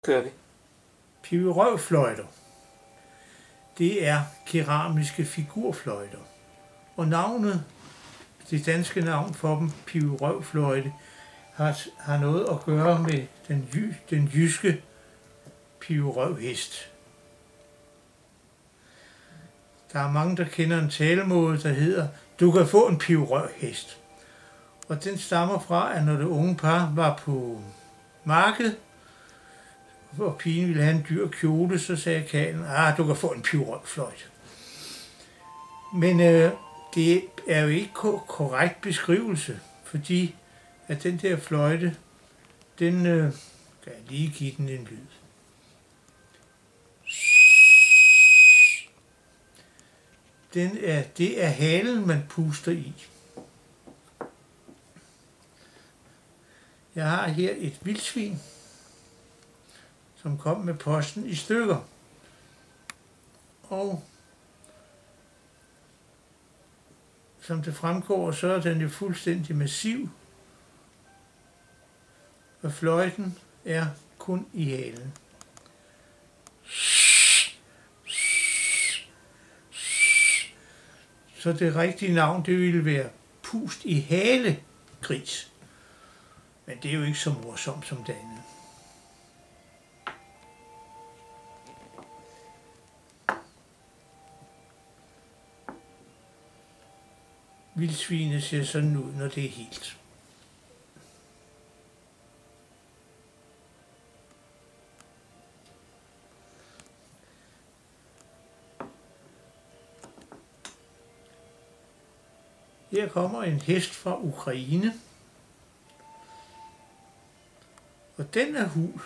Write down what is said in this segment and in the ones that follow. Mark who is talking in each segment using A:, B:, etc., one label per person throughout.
A: Kører vi.
B: Pibirøvfløjter, det er keramiske figurfløjter, og navnet, det danske navn for dem, pibirøvfløjte, har noget at gøre med den jyske pibirøvhest. Der er mange, der kender en talemåde, der hedder, du kan få en pibirøvhest. Og den stammer fra, at når det unge par var på markedet, hvor pigen ville have en dyr kjole, så sagde karlen, du kan få en pibirøvfløjte. Men det er jo ikke korrekt beskrivelse, fordi at den der fløjte, den kan jeg lige give den en lyd. Det er halen, man puster i. Jeg har her et vildsvin, som kom med posten i stykker. Og som det fremgår, så er den jo fuldstændig massiv, og fløjten er kun i halen. Så det rigtige navn, det ville være pust i hale gris. Men det er jo ikke så morsomt som det andet. Vildsvinet ser sådan ud, når det er helt. Her kommer en hest fra Ukraine, og den er hul.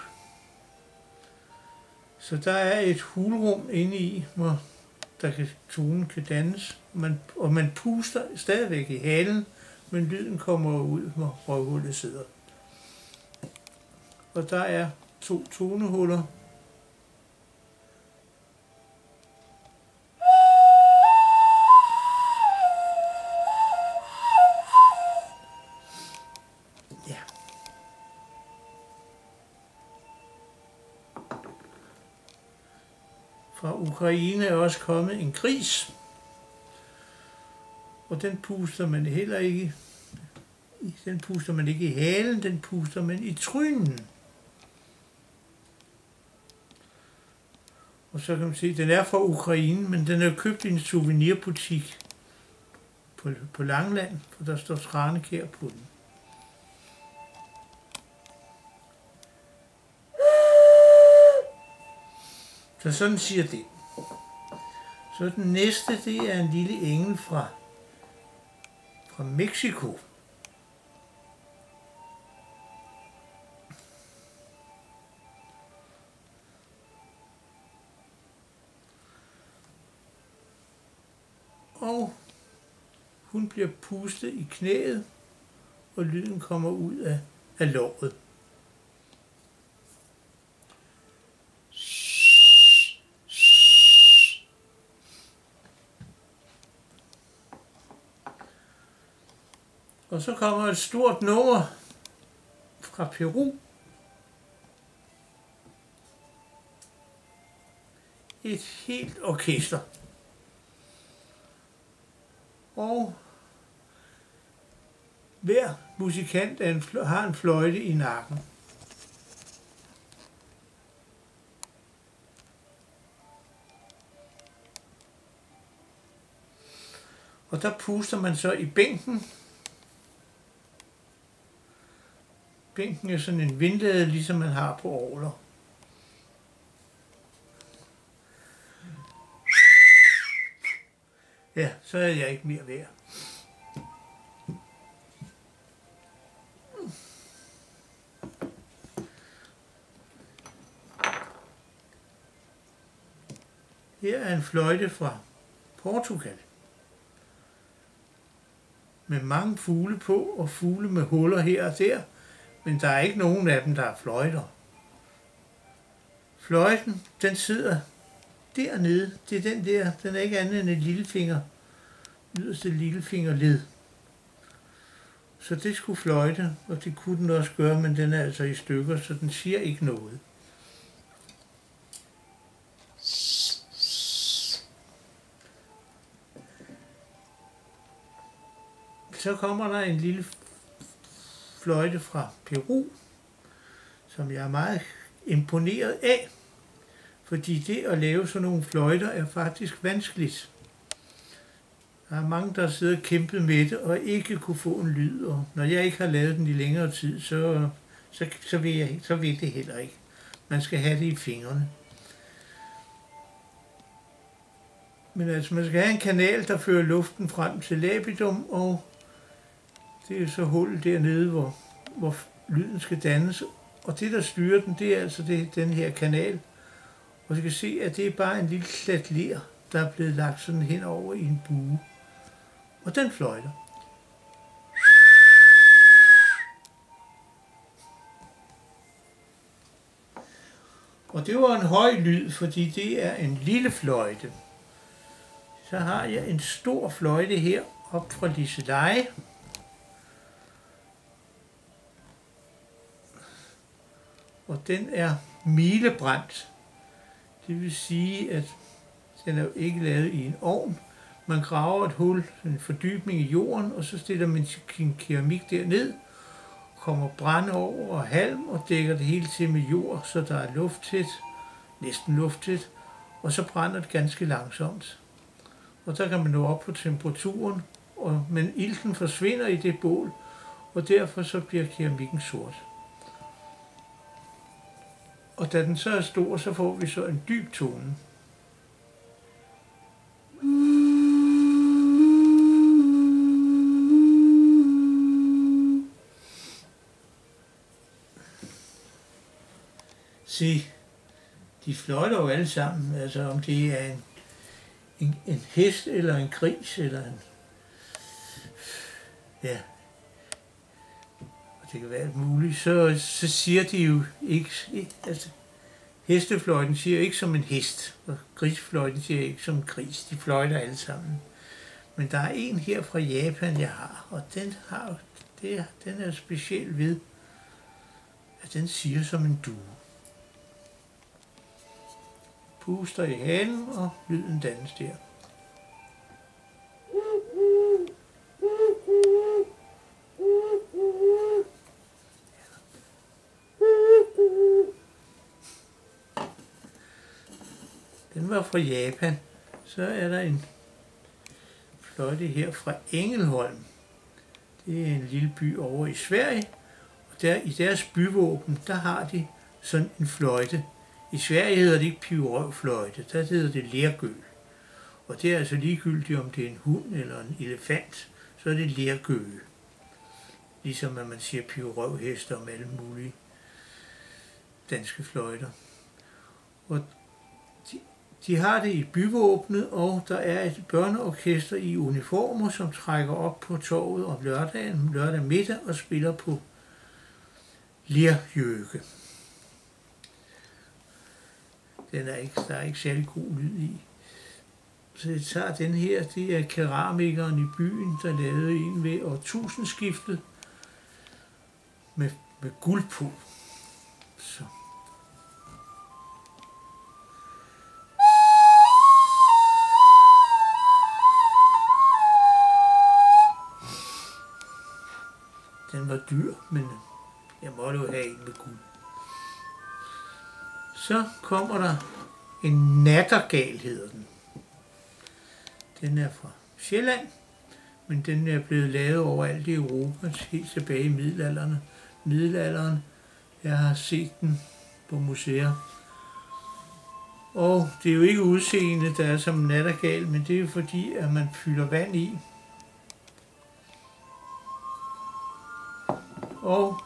B: Så der er et hulrum inde i, hvor tonen kan dannes, og man puster stadigvæk i halen, men lyden kommer ud, hvor røvhullet sidder. Og der er 2 tonehuller. Ja. Fra Ukraine er også kommet en gris, og den puster man heller ikke. Den puster man ikke i halen, den puster man i trynen. Og så kan man se, at den er fra Ukraine, men den er købt i en souvenirbutik på Langeland, for der står Tranekær på den. Så sådan siger det. Så den næste, det er en lille engel fra Mexico. Og hun bliver pustet i knæet, og lyden kommer ud af låret. Og så kommer et stort nummer fra Peru. Et helt orkester. Og hver musikant har en fløjte i nakken. Og der puster man så i bænken. Bænken er sådan en vindlade, ligesom man har på orgler. Ja, så er jeg ikke mere værd. Her er en fløjte fra Portugal. Med mange fugle på, og fugle med huller her og der. Men der er ikke nogen af dem, der er fløjter. Fløjten, den sidder dernede. Det er den der. Den er ikke andet end et lillefinger. Yderste lillefingerled. Så det skulle fløjte, og det kunne den også gøre, men den er altså i stykker, så den siger ikke noget. så kommer der en lille fløjte fra Peru, som jeg er meget imponeret af, fordi det at lave sådan nogle fløjter er faktisk vanskeligt. Der er mange, der sidder og kæmpet med det og ikke kunne få en lyd, og når jeg ikke har lavet den i længere tid, så vil det heller ikke. Man skal have det i fingrene. Men altså, man skal have en kanal, der fører luften frem til labidum, og det er så hullet dernede, hvor lyden skal dannes. Og det, der styrer den, det er altså den her kanal. Og du kan se, at det er bare en lille klat ler, der er blevet lagt sådan henover i en bue. Og den fløjter. Og det var en høj lyd, fordi det er en lille fløjte. Så har jeg en stor fløjte her op fra Liseleje. Og den er milebrændt. Det vil sige, at den er jo ikke lavet i en ovn. Man graver et hul, en fordybning i jorden, og så stiller man sin keramik derned, kommer brænde over og halm og dækker det hele til med jord, så der er lufttæt, næsten lufttæt, og så brænder det ganske langsomt. Og der kan man nå op på temperaturen, men ilten forsvinder i det bål, og derfor så bliver keramikken sort. Og da den så er stor, så får vi så en dyb tone. Se, de fløjter jo alle sammen, altså om det er en hest eller en gris eller en... Ja, og det kan være alt muligt, så siger de jo ikke, altså hestefløjten siger ikke som en hest, og grisfløjten siger ikke som en gris, de fløjter alle sammen. Men der er en her fra Japan, jeg har, og den er speciel ved, at den siger som en due. Puster i halen, og lyden dannes der. Den var fra Japan. Så er der en fløjte her fra Ängelholm. Det er en lille by over i Sverige. Og der, i deres byvåben, der har de sådan en fløjte. I Sverige hedder det ikke pibelrøvfløjte, der hedder det lergøl. Og det er altså ligegyldigt, om det er en hund eller en elefant, så er det lergøl. Ligesom at man siger pibelrøvhester om alle mulige danske fløjter. Og de har det i byvåbnet, og der er et børneorkester i uniformer, som trækker op på torvet om lørdag middag, og spiller på lerjøke. Der er ikke særlig god lyd i. Så jeg tager den her, det er keramikeren i byen, der lavede en ved årtusindskiftet med guld på. Så. Den var dyr, men jeg måtte jo have en med guld. Så kommer der en nattergal, hedder den. Den er fra Sjælland, men den er blevet lavet overalt i Europa, helt tilbage i middelalderen. Jeg har set den på museer. Og det er jo ikke udseende, der er som en nattergal, men det er jo fordi, at man fylder vand i. Og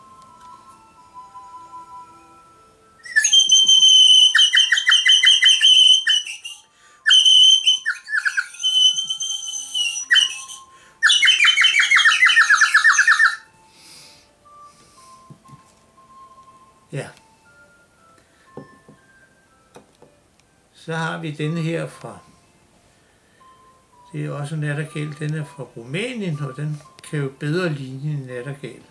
B: ja, så har vi denne her fra, det er også en nattergal, den er fra Rumænien, og den kan jo bedre ligne en nattergal,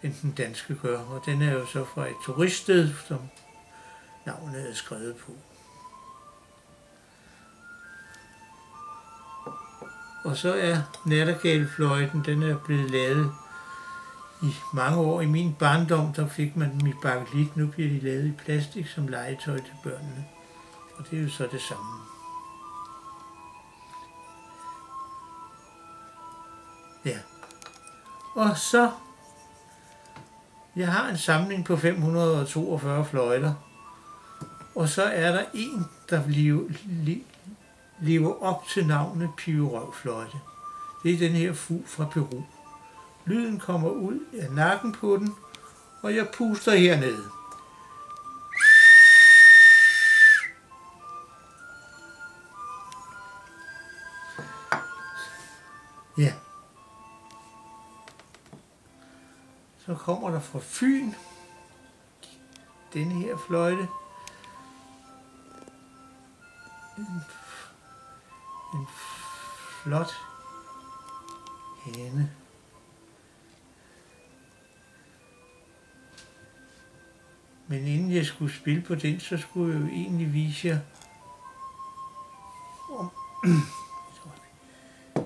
B: end den danske gør, og den er jo så fra et turiststed, som navnet er skrevet på. Og så er nattergalefløjten, den er blevet lavet i mange år. I min barndom, der fik man dem i bakelit. Nu bliver de lavet i plastik som legetøj til børnene. Og det er jo så det samme. Ja. Og så, jeg har en samling på 542 fløjter. Og så er der en, der lever op til navnet Pibirøvfløjte. Det er den her fugl fra Peru. Lyden kommer ud af nakken på den, og jeg puster hernede. Ja. Så kommer der fra Fyn denne her fløjte. En flot hane. Men inden jeg skulle spille på den, så skulle jeg jo egentlig vise jer,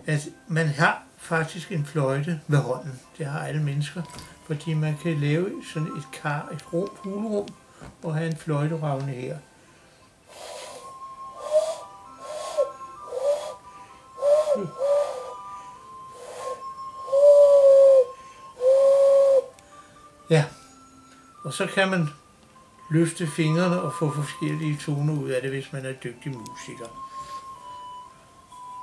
B: at man har faktisk en fløjte ved hånden. Det har alle mennesker, fordi man kan lave sådan et kar, et hulrum, og have en fløjteravne her. Ja, og så kan man løfte fingrene og få forskellige toner ud af det, hvis man er dygtig musiker.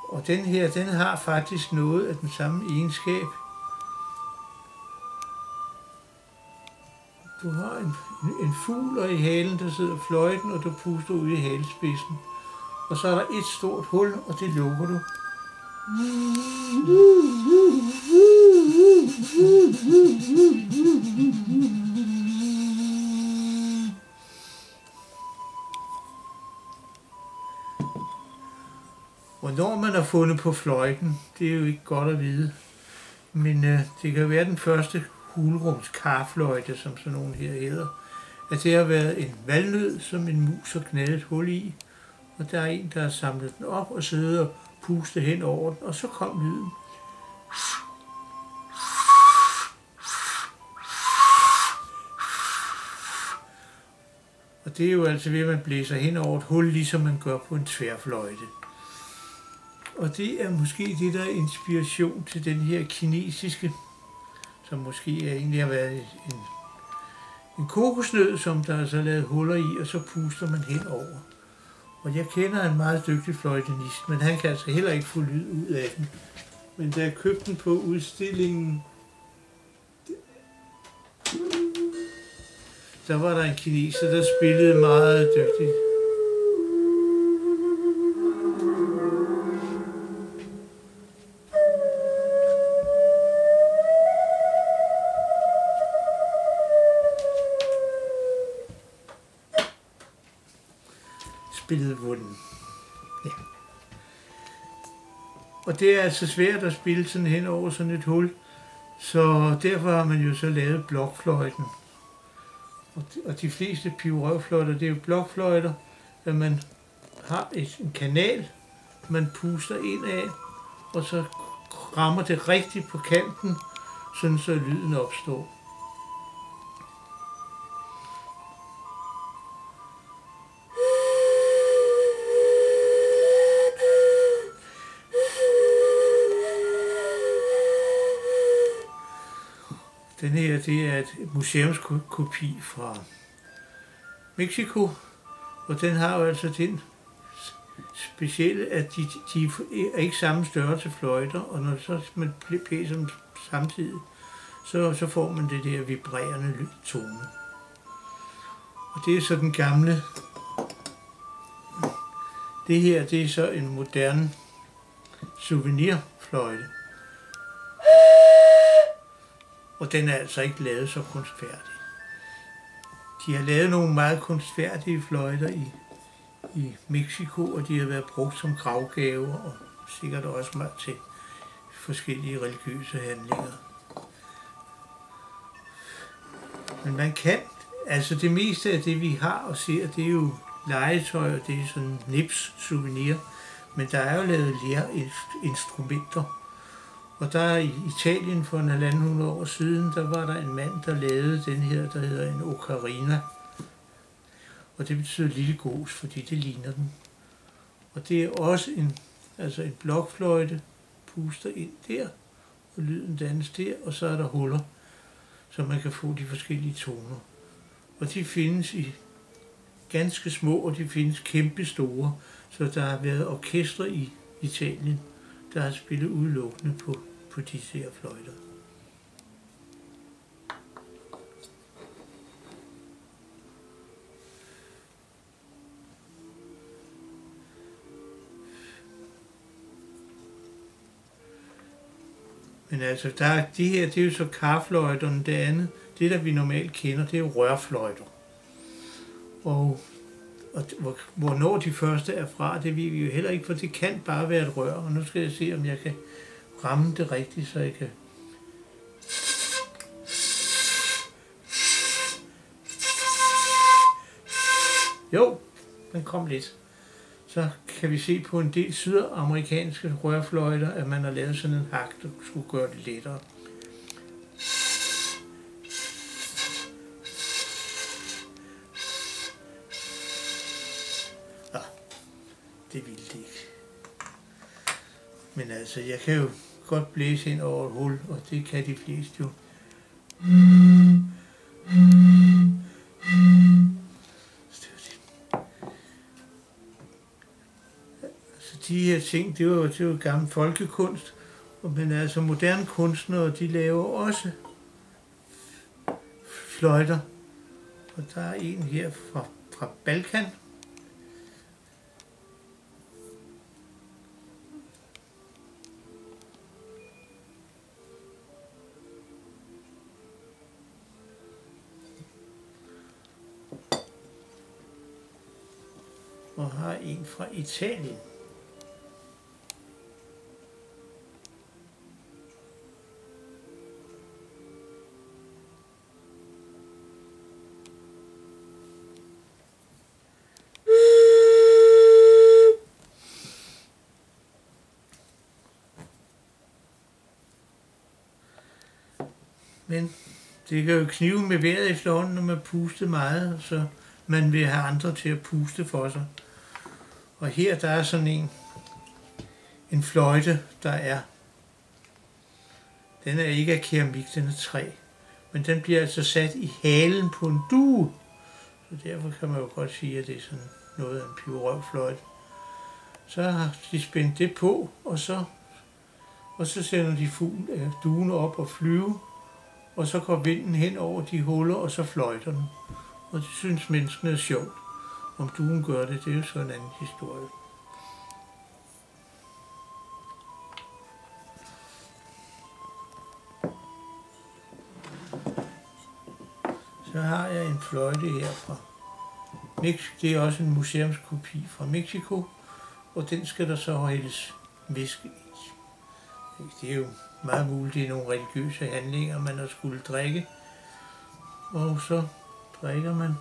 B: Og den her, den har faktisk noget af den samme egenskab. Du har en fugl, og i halen der sidder fløjten, og du puster ud i halespidsen. Og så er der et stort hul, og det lukker du. Hvornår man har fundet på fløjten, det er jo ikke godt at vide. Men det kan være den første hulrumskarfløjte, som sådan nogen her hedder. At det har været en valnød, som en mus har knædet et hul i. Og der er en, der har samlet den op og sidder og puster hen over den, og så kom lyden. Og det er jo altså ved, at man blæser hen over et hul, ligesom man gør på en tværfløjte. Og det er måske det, der er inspiration til den her kinesiske, som måske egentlig har været en kokosnød, som der er så lavet huller i, og så puster man hen over. Og jeg kender en meget dygtig fløjtenist, men han kan altså heller ikke få lyd ud af den. Men da jeg købte den på udstillingen, der var der en kineser, der spillede meget dygtigt. Spillede på den. Ja. Og det er altså svært at spille sådan hen over sådan et hul, så derfor har man jo så lavet blokfløjten. Og de fleste pibirøvfløjter, det er jo blokfløjter, at man har en kanal, man puster ind af, og så rammer det rigtigt på kanten, sådan så lyden opstår. Den her, det er et museumskopi fra Mexico, og den har jo altså den specielle, at de er ikke samme størrelse fløjter, og når så man blæser dem samtidig, så får man det der vibrerende tone. Og det er så den gamle. Det her, det er så en moderne souvenirfløjte. Og den er altså ikke lavet så kunstfærdig. De har lavet nogle meget kunstfærdige fløjter i Mexico, og de har været brugt som gravgaver, og sikkert også meget til forskellige religiøse handlinger. Men man kan, altså det meste af det vi har og ser, det er jo legetøj, og det er sådan nips souvenir. Men der er jo lavet lerinstrumenter. Og der i Italien for 150 år siden, der var der en mand, der lavede den her, der hedder en ocarina. Og det betyder lille gos, fordi det ligner den. Og det er også en blokfløjte, puster ind der, og lyden dannes der, og så er der huller, så man kan få de forskellige toner. Og de findes i ganske små, og de findes kæmpe store, så der har været orkestre i Italien, der har spillet udelukkende på disse her fløjter. Men altså, de her, det er jo så karfløjterne, det andet, det der vi normalt kender, det er jo rørfløjter. Og hvornår de første er fra, det ved vi jo heller ikke, for det kan bare være et rør. Og nu skal jeg se, om jeg kan ramme det rigtigt, så jeg kan... Jo, den kom lidt. Så kan vi se på en del sydamerikanske rørfløjter, at man har lavet sådan en hak, der skulle gøre det lettere. Det ville det ikke. Men altså, jeg kan jo godt blæse ind over et hul, og det kan de fleste jo. Så de her ting, det var jo gammel folkekunst, men altså moderne kunstnere, de laver også fløjter. Og der er en her fra Balkan. Og har en fra Italien. Men det kan jo knive med vejret efterhånden, når man puster meget, så man vil have andre til at puste for sig. Og her der er sådan en fløjte, den er ikke af keramik, den er træ. Men den bliver altså sat i halen på en due. Så derfor kan man jo godt sige, at det er sådan noget af en piberøvfløjte. Så har de spændt det på, og så sender de duen op og flyve. Og så går vinden hen over de huller, og så fløjter den. Og det synes menneskene er sjovt. Om duen gør det, det er jo så en anden historie. Så har jeg en fløjte her fra Mexico. Det er også en museumskopi fra Mexico, og den skal der så hældes væske i. Det er jo meget muligt, det er nogle religiøse handlinger, man har skulle drikke. Og så drikker man.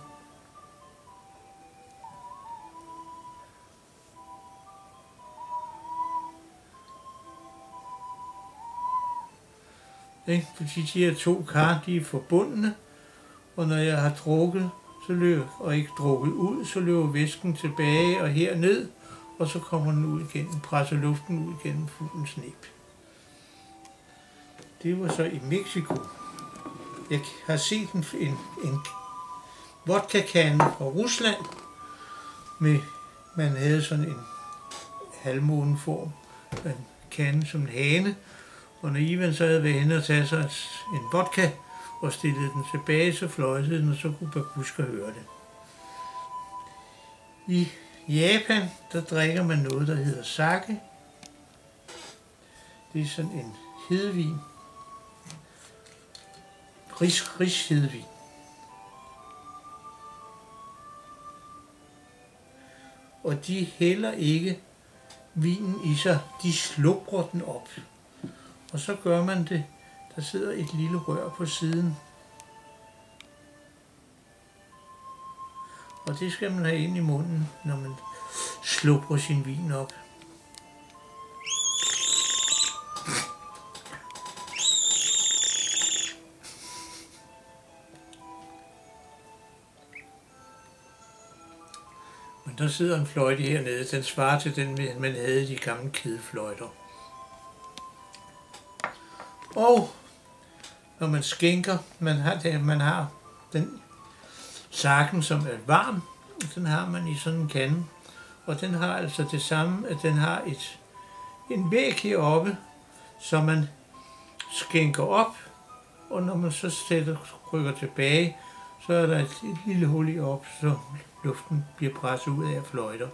B: Fordi de her to kar, de er forbundne, og når jeg har drukket, og ikke drukket ud, så løber væsken tilbage og herned, og så kommer den ud igen, presser luften ud gennem fuglens næb. Det var så i Mexico. Jeg har set en vodka-kande fra Rusland, man havde sådan en halvmåneform, en kande som en hane, og når Ivan så havde været henne og tage sig en vodka og stillede den tilbage, så fløjtede den, og så kunne Babushka høre det. I Japan, der drikker man noget, der hedder sake. Det er sådan en hedevin. Rishedevin. Og de hælder ikke vinen i sig, de slubrer den op. Og så gør man det, der sidder et lille rør på siden. Og det skal man have ind i munden, når man slubrer sin vin op. Der sidder en fløjte hernede, den svarer til den, man havde i de gamle kedefløjter. Og når man skænker, man har den saken, som er varm, den har man i sådan en kande. Og den har altså det samme, at den har en væg heroppe, så man skænker op, og når man så rykker tilbage, så er der et lille hul i op, så luften bliver presset ud af fløjter.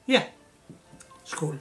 B: Ja, skål.